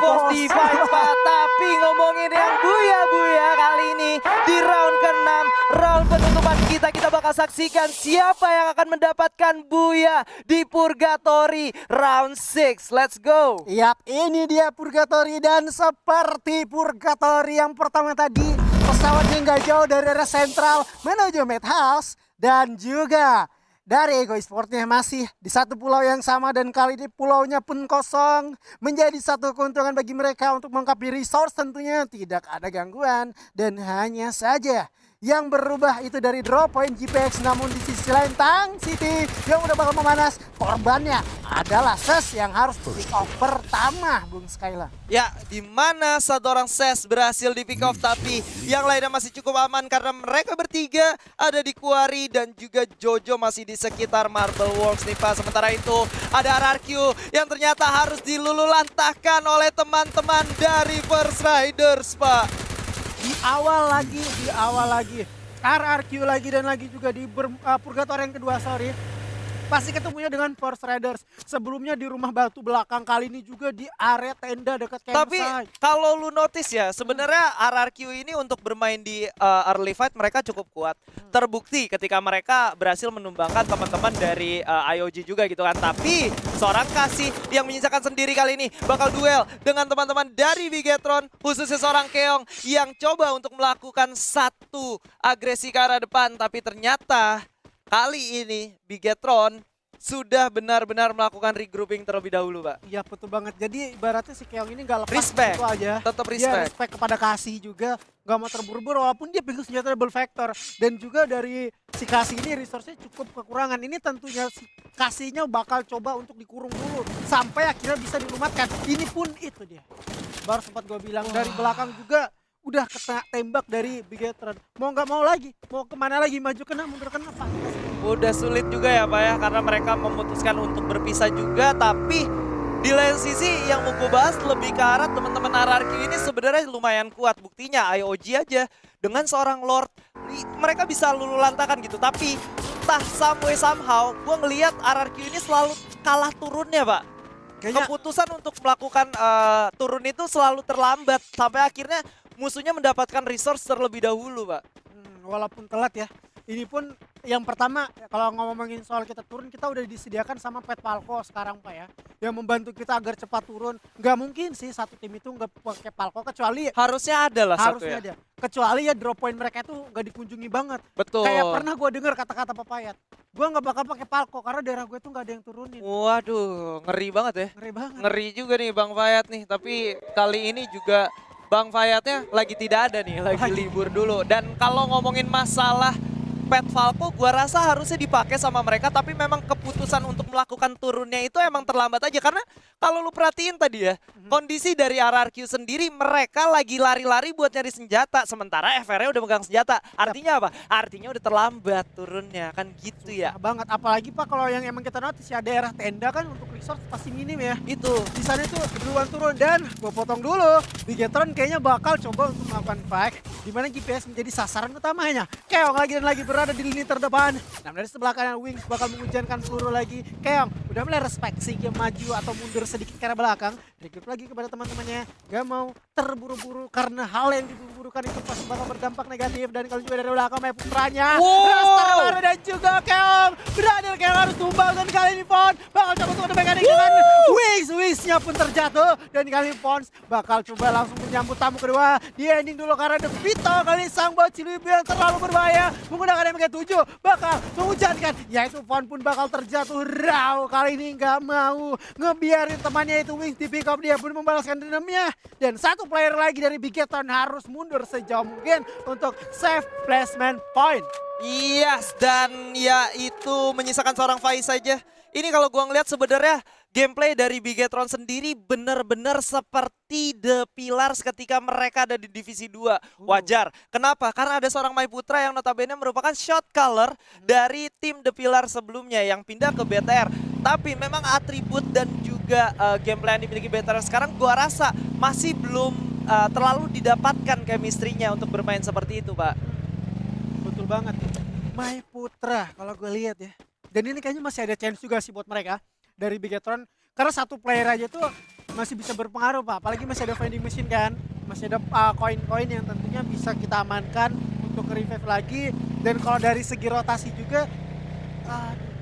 Force Divine Pak. Tapi ngomongin yang buya-buya kali ini di round ke-6, round penutupan kita bakal saksikan siapa yang akan mendapatkan buya di Purgatory round 6. Let's go. Yap, ini dia Purgatory dan seperti Purgatory yang pertama tadi, pesawatnya nggak jauh dari area sentral menuju Madhouse dan juga dari Ego Esports-nya masih di satu pulau yang sama dan kali ini pulaunya pun kosong. Menjadi satu keuntungan bagi mereka untuk melengkapi resource tentunya tidak ada gangguan. Dan hanya saja yang berubah itu dari drop point GPX, namun di sisi lain Tang City yang udah bakal memanas, korbannya adalah SES yang harus pick off pertama, Bung Skyla. Ya, di mana satu orang SES berhasil di pick off, tapi yang lainnya masih cukup aman karena mereka bertiga ada di Quarry dan juga Jojo masih di sekitar Marble Works nih Pak. Sementara itu ada RRQ yang ternyata harus dilululantahkan oleh teman-teman dari First Riders Pak. Di awal lagi RRQ lagi dan lagi juga di Purgatory yang kedua, sorry. Pasti ketemunya dengan Force Riders. Sebelumnya di rumah batu belakang, kali ini juga di area tenda dekat campsite. Tapi kalau lu notice ya, sebenarnya RRQ ini untuk bermain di early fight mereka cukup kuat. Terbukti ketika mereka berhasil menumbangkan teman-teman dari IOG juga gitu kan. Tapi seorang Kasih yang menyisakan sendiri kali ini bakal duel dengan teman-teman dari Bigetron, khususnya seorang Keong yang coba untuk melakukan satu agresi ke arah depan. Tapi ternyata kali ini Bigetron sudah benar-benar melakukan regrouping terlebih dahulu, Pak. Iya, betul banget. Jadi ibaratnya si Keong ini gak lepas Respect, itu aja. tetap Dia respect. respect kepada Kasih juga. Gak mau terburu-buru walaupun dia pegang senjata double factor. Dan juga dari si Kasih ini resource-nya cukup kekurangan. Ini tentunya si Kasihnya bakal coba untuk dikurung dulu. Sampai akhirnya bisa dilumatkan. Ini pun itu dia. Baru sempat gue bilang dari belakang juga udah kena tembak dari Bigetron. Mau nggak mau lagi, mau kemana lagi, maju kena, mundur kena, Pak. Udah sulit juga ya Pak ya, karena mereka memutuskan untuk berpisah juga. Tapi di lain sisi yang mau gue bahas lebih ke arah teman-teman RRQ ini sebenarnya lumayan kuat. Buktinya IOG aja dengan seorang Lord, mereka bisa lululantakan gitu. Tapi entah somehow gue ngelihat RRQ ini selalu kalah turunnya Pak. Keputusan untuk melakukan turun itu selalu terlambat sampai akhirnya musuhnya mendapatkan resource terlebih dahulu, Pak. Walaupun telat ya. Ini pun yang pertama kalau ngomongin soal kita turun, kita udah disediakan sama Pet Falco sekarang Pak ya. Yang membantu kita agar cepat turun. Nggak mungkin sih satu tim itu nggak pakai Falco kecuali harusnya ada lah satu harusnya ya. ada. Kecuali ya drop point mereka itu nggak dikunjungi banget. Betul. Kayak pernah gue dengar kata-kata Papayat. Gue nggak bakal pakai Falco karena daerah gue tuh nggak ada yang turunin. Waduh, ngeri banget ya. Ngeri banget. Ngeri juga nih Bang Fayat nih. Tapi kali ini juga Bang Fayatnya lagi tidak ada nih, lagi libur dulu. Dan kalau ngomongin masalah Pet Falco, gua rasa harusnya dipakai sama mereka, tapi memang keputusan untuk melakukan turunnya itu emang terlambat aja. Karena kalau lu perhatiin tadi ya, kondisi dari RRQ sendiri mereka lagi lari-lari buat nyari senjata, sementara FR-nya udah megang senjata. Artinya apa? Artinya udah terlambat turunnya, kan gitu ya. Susah banget, apalagi Pak kalau yang emang kita notice ya daerah tenda kan untuk resource pasti minim ya. Itu. Di sana itu duluan turun dan gue potong dulu. Bigetron kayaknya bakal coba untuk melakukan fight di mana GPS menjadi sasaran utamanya. Keong lagi dan lagi berada di lini terdepan. Nah, dari sebelah kanan Wings bakal mengujankan peluru lagi. Keong udah mulai respect sih, dia maju atau mundur sedikit ke arah belakang. Recruit lagi kepada teman-temannya. Gak mau terburu-buru karena hal yang diburu-burukan itu pasti bakal berdampak negatif. Dan kalau juga dari belakang Maya Putranya. Wow. Dan juga Keong berhasil, Keong harus tumbang dan kali ini Pon bakal coba untuk mekanik dengan Wings-nya pun terjatuh. Dan kali ini Pons bakal coba langsung menyambut tamu kedua. Dia ending dulu karena The Vito kali ini sang bot Cilubi yang terlalu berbahaya menggunakan MK7 bakal mengujankan, yaitu Pon pun bakal terjatuh. Raw kali ini nggak mau ngebiarin temannya itu Wings di pick up, dia pun membalaskan dendamnya. Dan satu player lagi dari Bigetron harus mundur sejauh mungkin untuk save placement point. Yes, dan ya itu menyisakan seorang Faiz saja. Ini kalau gua ngeliat sebenarnya gameplay dari Bigetron sendiri benar-benar seperti The Pillars ketika mereka ada di Divisi 2. Wajar. Kenapa? Karena ada seorang Mai Putra yang notabene merupakan shot caller dari tim The Pillars sebelumnya yang pindah ke BTR. Tapi memang atribut dan juga gameplay yang dimiliki BTR sekarang gua rasa masih belum terlalu didapatkan chemistry-nya untuk bermain seperti itu, Pak. Betul banget. Mai Putra kalau gue lihat ya. Dan ini kayaknya masih ada chance juga sih buat mereka dari Bigetron. Karena satu player aja tuh masih bisa berpengaruh Pak. Apalagi masih ada vending machine kan. Masih ada koin-koin yang tentunya bisa kita amankan untuk revive lagi. Dan kalau dari segi rotasi juga,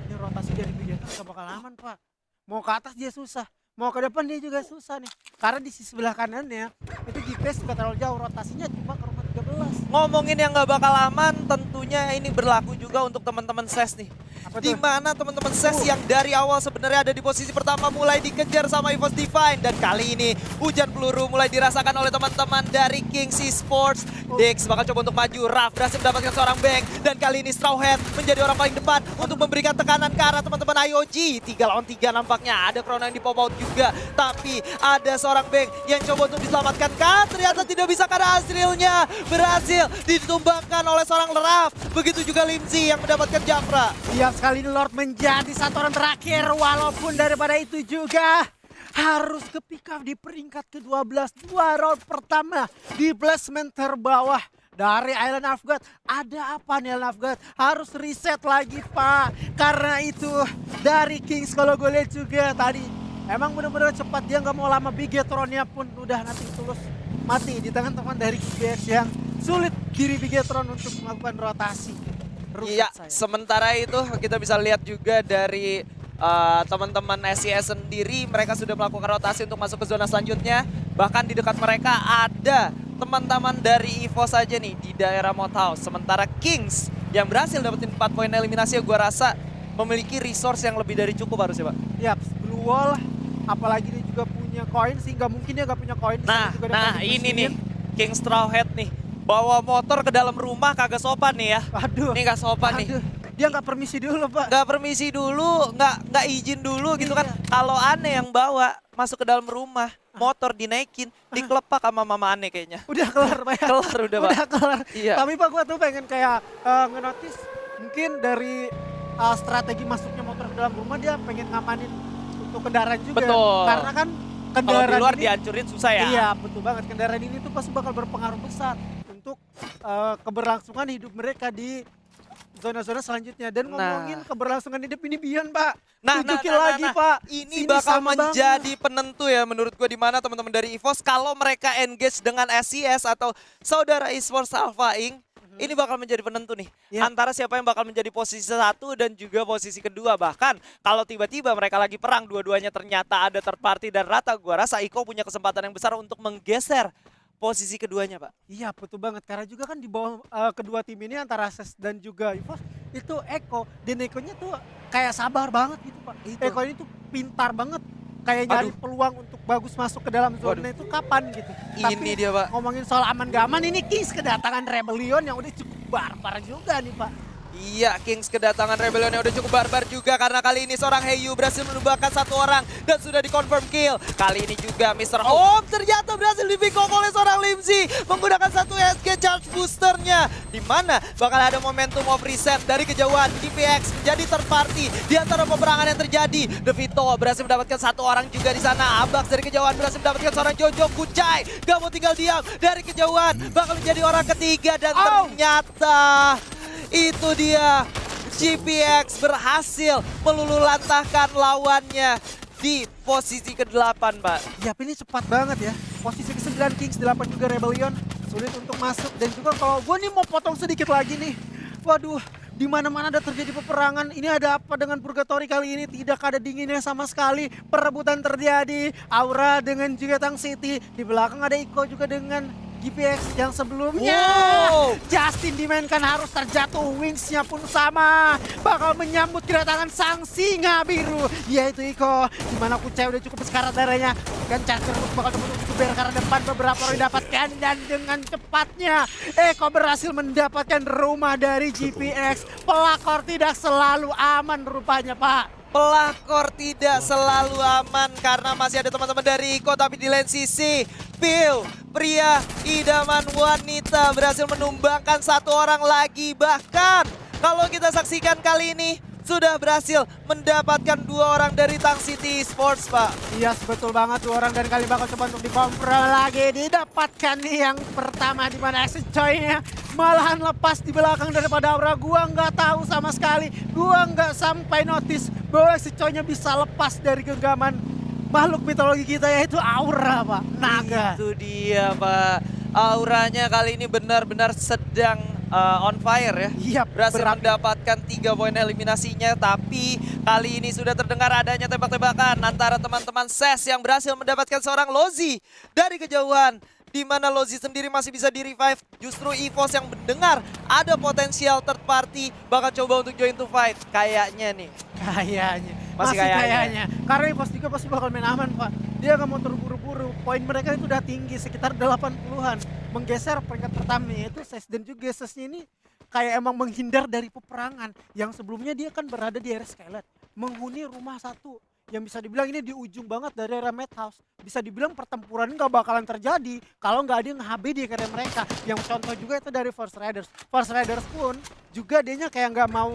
ini rotasi dari Vegeta gak bakal aman Pak. Mau ke atas dia susah, mau ke depan dia juga susah nih. Karena di sisi sebelah kanannya, itu GPS juga terlalu jauh, rotasinya cuma ke rumah 13. Ngomongin yang nggak bakal aman, tentunya ini berlaku juga untuk teman-teman SES nih. Apa Di tuh? mana teman-teman SES yang dari awal sebenarnya ada di posisi pertama mulai dikejar sama EVOS Divine, dan kali ini hujan peluru mulai dirasakan oleh teman-teman dari Kings Esports. Dex bakal coba untuk maju, Raf berhasil mendapatkan seorang Bang, dan kali ini Straw Hat menjadi orang paling depan untuk memberikan tekanan ke arah teman-teman IOG. 3 lawan 3 nampaknya, ada Crown yang di pop out juga, tapi ada seorang Bang yang coba untuk diselamatkan kan, ternyata tidak bisa karena Azrilnya berhasil ditumbangkan oleh seorang Raf. Begitu juga Limzi yang mendapatkan Jafra. Siap sekali Lord menjadi satu orang terakhir, walaupun daripada itu juga harus ke pick up di peringkat ke-12. 2 round pertama di placement terbawah dari Island of God. Ada apa nih Island of God? Harus reset lagi Pak. Karena itu dari Kings kalau gue lihat juga tadi emang benar-benar cepat, dia nggak mau lama. Bigetronnya pun udah nanti tulus mati di tangan teman dari GBX yang sulit diri Bigetron untuk melakukan rotasi. Iya, sementara itu kita bisa lihat juga dari teman-teman SES sendiri, mereka sudah melakukan rotasi untuk masuk ke zona selanjutnya. Bahkan di dekat mereka ada teman-teman dari EVO saja nih di daerah Moat House. Sementara Kings yang berhasil dapetin 4 poin eliminasi, gue rasa memiliki resource yang lebih dari cukup harusnya Pak. Yap, Blue Wall, apalagi dia juga punya koin, sehingga mungkin dia nggak punya koin. Nah ini nih, King Straw Hat nih. Bawa motor ke dalam rumah kagak sopan nih ya. Aduh. Ini gak sopan nih. Dia nggak permisi dulu Pak. Nggak permisi dulu, nggak izin dulu gitu kan. Kalau Ane yang bawa masuk ke dalam rumah, motor dinaikin, dikelepak sama mama Ane kayaknya. Udah kelar Pak ya? Kelar udah Pak. Udah kelar. Iya. Tapi Pak gua tuh pengen kayak ngenotis mungkin dari strategi masuknya motor ke dalam rumah, dia pengen ngamanin untuk kendaraan juga. Betul. Karena kan Kalau kendaraan di luar ini, dihancurin susah ya. iya betul banget, kendaraan ini tuh pasti bakal berpengaruh besar untuk keberlangsungan hidup mereka di zona-zona selanjutnya. Dan ngomongin keberlangsungan hidup ini Bion Pak, tunjukin lagi Pak. Ini Sini bakal sama menjadi penentu ya menurut gue, di mana teman-teman dari EVOS kalau mereka engage dengan SES atau saudara esports Alpha Inc. Ini bakal menjadi penentu nih, antara siapa yang bakal menjadi posisi 1 dan juga posisi kedua. Bahkan kalau tiba-tiba mereka lagi perang, dua-duanya ternyata ada third party dan rata, gua rasa Iko punya kesempatan yang besar untuk menggeser posisi keduanya Pak. Iya betul banget, karena juga kan di bawah kedua tim ini antara SES dan juga EVOS itu Eko, dan Ekonya tuh kayak sabar banget gitu Pak. Eko ini tuh pintar banget, kayak nyari peluang untuk bagus masuk ke dalam zona itu kapan gitu. Ini Tapi dia Pak. ngomongin soal aman gak aman, ini Kings kedatangan Rebellion yang udah cukup barbar juga nih Pak. Iya, Kings kedatangan Rebellion yang udah cukup barbar juga, karena kali ini seorang Heyu berhasil menumbangkan 1 orang dan sudah dikonfirm kill. Kali ini juga Mr. Om ternyata berhasil di-pick off oleh seorang Limzi menggunakan 1 SG charge boosternya, di mana bakal ada momentum of reset dari kejauhan. GPX menjadi third party di antara peperangan yang terjadi. Devito berhasil mendapatkan 1 orang juga di sana. Abax dari kejauhan berhasil mendapatkan seorang Jojo. Kucai gak mau tinggal diam dari kejauhan, bakal menjadi orang ketiga, dan ternyata itu dia, GPX berhasil melululantahkan lawannya di posisi ke-8 Pak. Yap, ini cepat banget ya. Posisi ke-9 Kings, 8 juga Rebellion, sulit untuk masuk. Dan juga kalau gue nih mau potong sedikit lagi nih, waduh, di mana-mana ada terjadi peperangan. Ini ada apa dengan Purgatory kali ini? Tidak ada dinginnya sama sekali. Perebutan terjadi. Aura dengan juga Tang City. Di belakang ada Iko juga dengan GPX yang sebelumnya. Justin dimainkan, harus terjatuh. Wingsnya pun sama. Bakal menyambut kedatangan sang singa biru, yaitu Iko. Dimana Kucai udah cukup sekarat darahnya. Dan Charger bakal menuju ke ber karena depan beberapa orang didapatkan. Dan dengan cepatnya Eko berhasil mendapatkan rumah dari GPX. Pelakor tidak selalu aman rupanya Pak. Pelakor tidak selalu aman karena masih ada teman-teman dari Iko, tapi di lain sisi Bill, pria idaman wanita, berhasil menumbangkan 1 orang lagi. Bahkan kalau kita saksikan kali ini sudah berhasil mendapatkan 2 orang dari Tang City Esports Pak. Iya betul banget, 2 orang, dan kali bakal coba untuk dikonfront lagi. Didapatkan nih yang pertama, di mana exit coy-nya malahan lepas di belakang daripada Aura. Gua nggak tahu sama sekali, gua nggak sampai notice bahwa exit coy-nya bisa lepas dari genggaman makhluk mitologi kita yaitu aura Pak, naga. Itu dia Pak, auranya kali ini benar-benar sedang on fire ya. Iya, Berhasil berapi. mendapatkan 3 poin eliminasinya, tapi kali ini sudah terdengar adanya tembak-tembakan antara teman-teman SES yang berhasil mendapatkan seorang Lozi dari kejauhan. Di mana Lozi sendiri masih bisa di-revive. Justru EVOS yang mendengar ada potensial third party bakal coba untuk join to fight. Kayaknya nih. Kayaknya. Masih kayaknya. Karena EVOS juga pasti bakal main aman Pak. Dia nggak mau terburu-buru. Poin mereka itu udah tinggi sekitar 80-an. Menggeser peringkat pertama yaitu SES. Dan juga SES-nya ini kayak emang menghindar dari peperangan. Yang sebelumnya dia kan berada di area Skylet. Menghuni rumah satu. Yang bisa dibilang ini di ujung banget dari area Madhouse. Bisa dibilang pertempuran nggak bakalan terjadi kalau nggak ada yang HB di area mereka. Yang contoh juga itu dari First Riders. First Riders pun juga dianya kayak nggak mau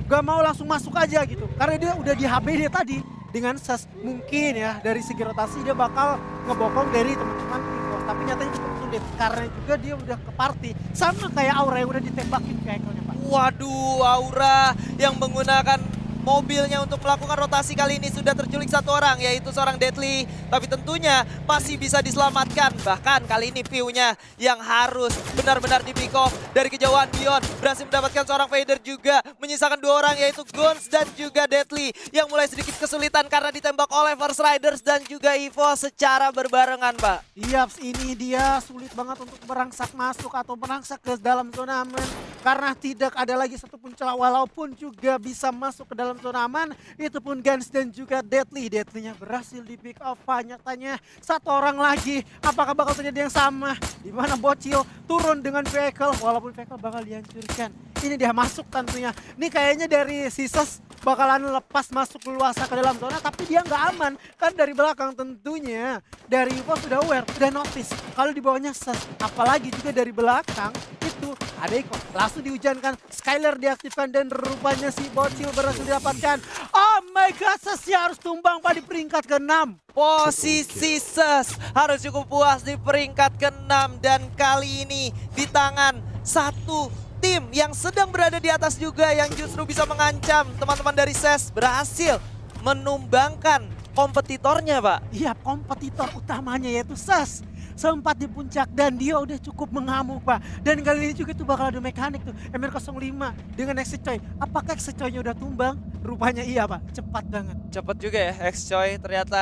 nggak mau langsung masuk aja gitu. Karena dia udah di HB dia tadi dengan ses mungkin ya dari segi rotasi dia bakal ngebokong dari teman-teman EVOS. Tapi nyatanya cukup sulit karena juga dia udah ke party sama kayak Aura yang udah ditembakin ke ekelnya Pak. Waduh, Aura yang menggunakan mobilnya untuk melakukan rotasi kali ini sudah terculik satu orang, yaitu seorang Deadly. Tapi tentunya masih bisa diselamatkan. Bahkan kali ini view-nya yang harus benar-benar di pick off dari kejauhan. Bion berhasil mendapatkan seorang Vader juga. Menyisakan 2 orang yaitu Gons dan juga Deadly. Yang mulai sedikit kesulitan karena ditembak oleh First Riders dan juga EVOS secara berbarengan Pak. Yaps, ini dia sulit banget untuk merangsak masuk atau merangsak ke dalam zona aman. Karena tidak ada lagi satupun celah walaupun juga bisa masuk ke dalam zona aman. Itu pun Gans dan juga Deadly. Deadly-nya berhasil di pick off. Nyatanya satu orang lagi. Apakah bakal terjadi yang sama? Dimana Bocil turun dengan vehicle. Walaupun vehicle bakal dihancurkan. Ini dia masuk tentunya. Ini kayaknya dari Sisos bakalan lepas masuk leluasa ke dalam zona. Tapi dia nggak aman. Kan dari belakang tentunya. Dari Evo sudah aware, sudah notice. Kalau di bawahnya ses. Apalagi juga dari belakang. Itu ada Eko. Langsung dihujankan. Skyler diaktifkan dan rupanya si Bocil berhasil didapatkan. Oh my god, sesnya harus tumbang Pak di peringkat ke-6. Posisi SES harus cukup puas di peringkat ke-6 dan kali ini di tangan satu tim yang sedang berada di atas juga yang justru bisa mengancam teman-teman dari SES berhasil menumbangkan kompetitornya Pak. Iya, kompetitor utamanya yaitu SES. Sempat di puncak dan dia udah cukup mengamuk Pak. Dan kali ini juga tuh bakal ada mekanik tuh MR05 dengan X-Coy. Apakah X-Coy-nya udah tumbang? Rupanya iya Pak, cepat banget. Cepat juga ya X-Coy ternyata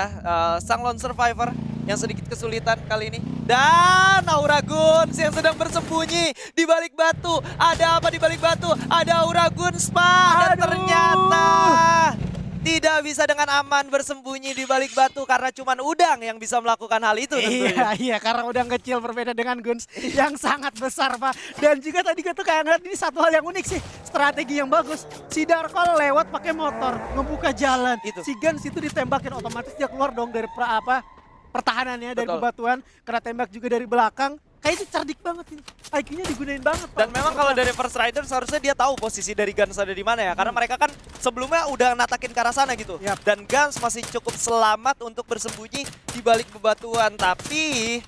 sang lone survivor yang sedikit kesulitan kali ini. Dan Aura Guns yang sedang bersembunyi di balik batu. Ada apa di balik batu? Ada Aura Guns Pak. Dan Aduh. ternyata tidak bisa dengan aman bersembunyi di balik batu karena cuman Udang yang bisa melakukan hal itu tentunya. Iya, karena udang kecil berbeda dengan Guns yang sangat besar Pak. Dan juga tadi gue tuh kayak ngeliat ini satu hal yang unik sih. Strategi yang bagus. Si Darkol lewat pakai motor, ngebuka jalan. Itu. Si Guns itu ditembakin otomatis dia keluar dong dari pertahanannya dari Betul. bebatuan. Kena tembak juga dari belakang. Kayak itu cerdik banget ini. IQ-nya digunain banget Pak. Dan memang kalau dari First Riders seharusnya dia tahu posisi dari Guns ada di mana ya. Karena mereka kan sebelumnya udah natakin ke arah sana gitu. Yap. Dan Guns masih cukup selamat untuk bersembunyi di balik bebatuan. Tapi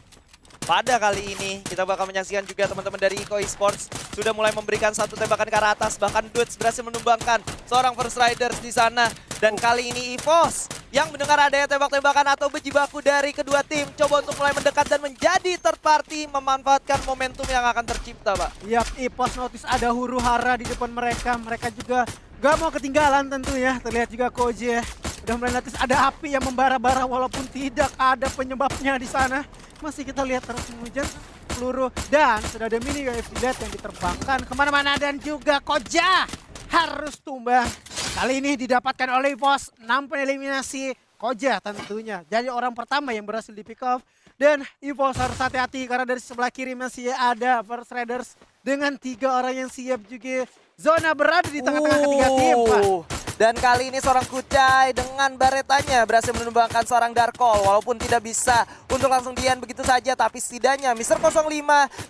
pada kali ini kita bakal menyaksikan juga teman-teman dari Iko Esports sudah mulai memberikan satu tembakan ke arah atas. Bahkan Dudes berhasil menumbangkan seorang First Riders di sana. Dan kali ini EVOS yang mendengar adanya tembak-tembakan atau bejibaku dari kedua tim coba untuk mulai mendekat dan menjadi third party memanfaatkan momentum yang akan tercipta Pak. Yap, Ipos notice ada huru hara di depan mereka. Mereka juga gak mau ketinggalan tentunya. Terlihat juga Koje udah mulai notice ada api yang membara-bara walaupun tidak ada penyebabnya di sana. Masih kita lihat terus hujan peluru dan sudah ada mini UAV yang diterbangkan kemana-mana dan juga Koja harus tumbang. Kali ini didapatkan oleh Ipos 6 eliminasi Koja tentunya. Jadi orang pertama yang berhasil di pick off. Dan EVOS harus hati-hati karena dari sebelah kiri masih ada First Riders dengan 3 orang yang siap juga. Zona berada di tengah-tengah ketiga tim Pak. Dan kali ini seorang Kucai dengan baretanya berhasil menumbangkan seorang Darkol. Walaupun tidak bisa untuk langsung dian begitu saja. Tapi setidaknya Mr. 05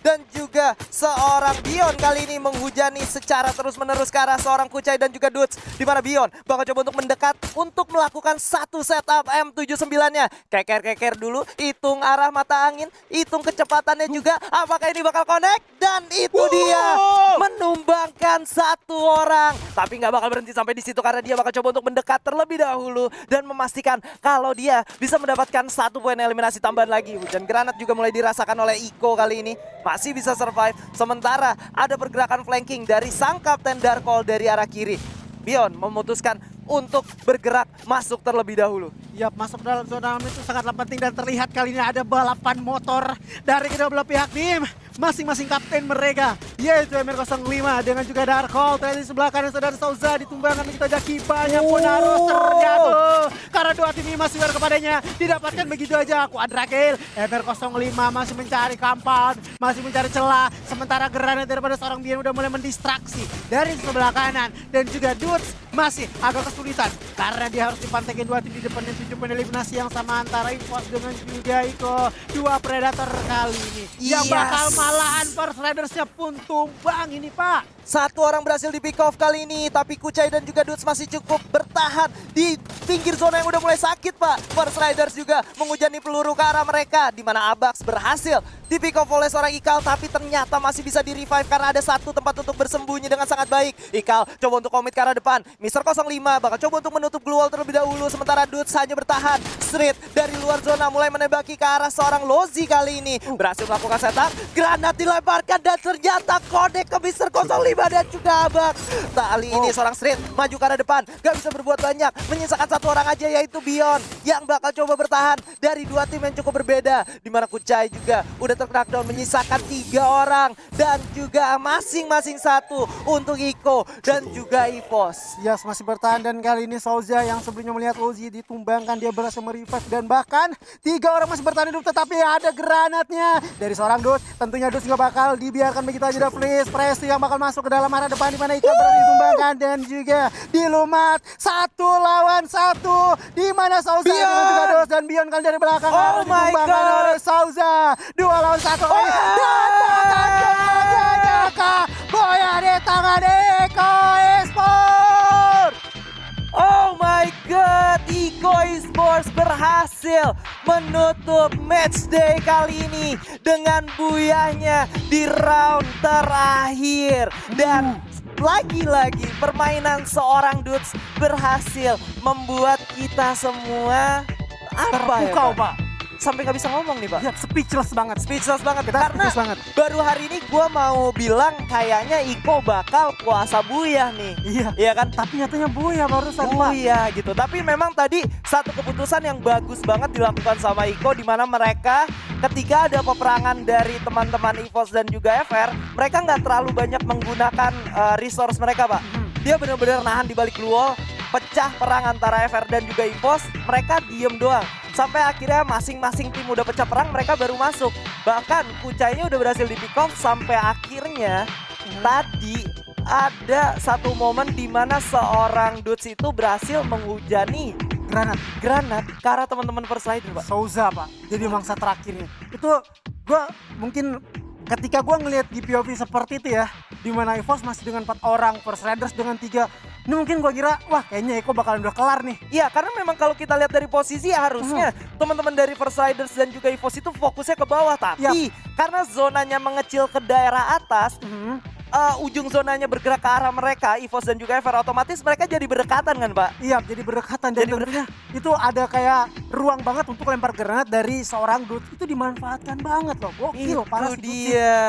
dan juga seorang Bion kali ini menghujani secara terus-menerus ke arah seorang Kucai dan juga Dudes. Dimana Bion bakal coba untuk mendekat untuk melakukan satu setup M79-nya. Keker-keker dulu, hitung arah mata angin, hitung kecepatannya juga. Apakah ini bakal connect? Dan itu dia menumbangkan satu orang. Tapi nggak bakal berhenti sampai di situ karena sementara dia bakal coba untuk mendekat terlebih dahulu dan memastikan kalau dia bisa mendapatkan 1 poin eliminasi tambahan lagi. Hujan granat juga mulai dirasakan oleh Iko kali ini, masih bisa survive. Sementara ada pergerakan flanking dari sang kapten Darkol dari arah kiri. Bion memutuskan untuk bergerak masuk terlebih dahulu. Yap, masuk dalam zona aman itu sangatlah penting dan terlihat kali ini ada balapan motor dari kedua belah pihak tim. Masing-masing kapten mereka, yaitu MR05 dengan juga Darkhold. Di sebelah kanan saudara Souza ditumbangkan begitu aja kibanya pun harus terjatuh. Karena dua tim ini masih kepadanya, didapatkan begitu aja quadra kill. MR05 masih mencari kampan, masih mencari celah. Sementara granat daripada seorang Bian udah mulai mendistraksi dari sebelah kanan. Dan juga Dudes masih agak kesulitan karena dia harus dipantengin dua tim di depan dan 7 poin eliminasi yang sama antara Infos dengan juga Iko. Dua predator kali ini yang bakal malahan First Riders-nya pun tumbang ini, Pak. 1 orang berhasil di pick off kali ini, tapi Kucai dan juga Dudes masih cukup bertahan di pinggir zona yang udah mulai sakit, Pak. First Riders juga menghujani peluru ke arah mereka, di mana Abax berhasil di pick off oleh seorang Ikal, tapi ternyata masih bisa di revive karena ada 1 tempat untuk bersembunyi dengan sangat baik. Ikal coba untuk komit ke arah depan, Mr. 05 bakal coba untuk menutup glue wall terlebih dahulu, sementara Dudes hanya bertahan. Street dari luar zona mulai menembaki ke arah seorang Lozi kali ini, berhasil melakukan setup, granat dilemparkan dan ternyata connect ke Mr. 05 dan juga Abax. Kali ini seorang Street maju ke arah depan, gak bisa berbuat banyak, menyisakan 1 orang aja yaitu Bion yang bakal coba bertahan dari 2 tim yang cukup berbeda, di mana Kucai juga udah terknockdown menyisakan 3 orang dan juga masing-masing 1 untuk Iko dan juga Evos. Yes, masih bertahan dan kali ini Souza yang sebelumnya melihat Lozi ditumbangkan, dia berhasil merevive dan bahkan 3 orang masih bertahan hidup, tetapi ada granatnya dari seorang Dudes. Tentunya Dudes nggak bakal dibiarkan begitu aja. Please, Presti yang bakal masuk ke dalam arah depan, di mana Ika berhasil ditumbangkan dan juga dilumat 1 lawan 1, di mana Souza dengan juga Dudes dan Bion kali dari belakang harus ditumbangkan oleh Souza. 2 lawan 1 dan tangannya Boya di tangan Iko Esport. Oh my god, Iko Esports berhasil menutup matchday kali ini dengan buyahnya di round terakhir. Dan lagi-lagi permainan seorang Dudes berhasil membuat kita semua Terpukau, Pak. Sampai nggak bisa ngomong nih, Pak. Ya, speechless banget. Speechless banget. Kita Karena speechless banget. baru hari ini gue mau bilang kayaknya Iko bakal puasa buyah nih. Iya. Iya kan? Tapi nyatanya Boya barusan, Pak. Buyah gitu. Tapi memang tadi satu keputusan yang bagus banget dilakukan sama Iko, di mana mereka ketika ada peperangan dari teman-teman Evos dan juga FR, mereka nggak terlalu banyak menggunakan resource mereka, Pak. Dia benar-benar nahan di balik blue wall, pecah perang antara FR dan juga Evos, mereka diem doang. Sampai akhirnya masing-masing tim udah pecah perang, mereka baru masuk. Bahkan Kucainya udah berhasil di pick off sampai akhirnya tadi ada satu momen di mana seorang Dudes itu berhasil menghujani granat ke arah teman-teman First Rider, Pak. Souza, Pak. Jadi mangsa terakhirnya. Itu gua mungkin ketika gua ngelihat di POV seperti itu ya, di mana Evos masih dengan 4 orang, First Riders dengan 3. Ini mungkin gua kira, wah kayaknya Eko bakalan udah kelar nih. Iya, karena memang kalau kita lihat dari posisi ya harusnya teman-teman dari First Riders dan juga Evos itu fokusnya ke bawah. Tapi karena zonanya mengecil ke daerah atas, ujung zonanya bergerak ke arah mereka, Evos dan juga FR, otomatis mereka jadi berdekatan kan, Pak? Iya, jadi berdekatan. Dan tentunya itu ada kayak ruang banget untuk lempar granat dari seorang Dudes. Itu dimanfaatkan banget loh. Gokil, parah Itu sih. dia.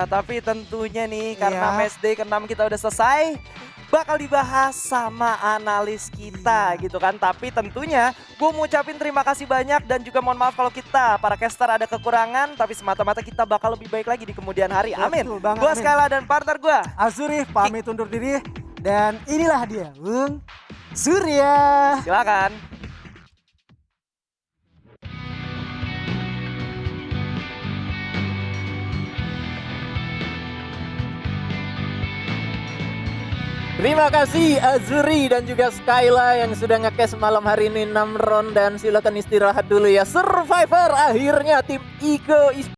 Tapi tentunya nih karena matchday ke-6 kita udah selesai, bakal dibahas sama analis kita gitu kan. Tapi tentunya gue mau ucapin terima kasih banyak dan juga mohon maaf kalau kita para caster ada kekurangan, tapi semata-mata kita bakal lebih baik lagi di kemudian hari. Amin. Gue Skyla dan partner gue Azuri pamit undur diri, dan inilah dia Bung Surya. silakan. Terima kasih Azuri dan juga Skyla yang sudah nge-cash malam hari ini 6 round, dan silakan istirahat dulu ya. Survivor akhirnya tim Iko